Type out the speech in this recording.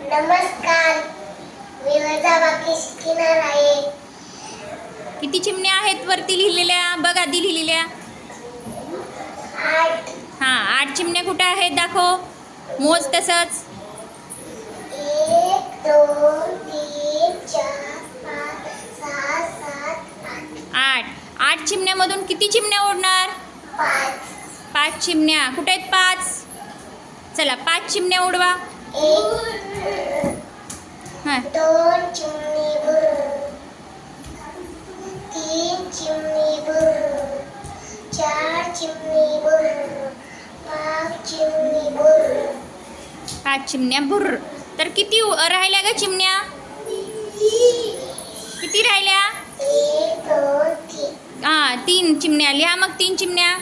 नमस्कार, मी वजाबाकी शिकणार आहे. किती चिमण्या आहेत वरती लिहिलेल्या? बघ आधी लिहिलेल्या. 8. हां, 8 चिमण्या कुठे आहेत दाखव. मोज तसंच. 1 2 3 4 5 6 7 8. 8 चिमण्यामधून किती चिमण्या उडणार? 5 चिमण्या. कुठे आहेत 5? चला 5 चिमण्या उडवा. 1 हां, 2 चिमणी बुर, 3 चिमणी बुर, 4 चिमणी बुर, 5 चिमणी बुर. 5 चिमण्या बुर्र. तर किती राहिल्या ग चिमण्या? किती राहिल्या? 1 2 3. हां, 3 चिमण्या. लिहा मग 3 चिमण्या.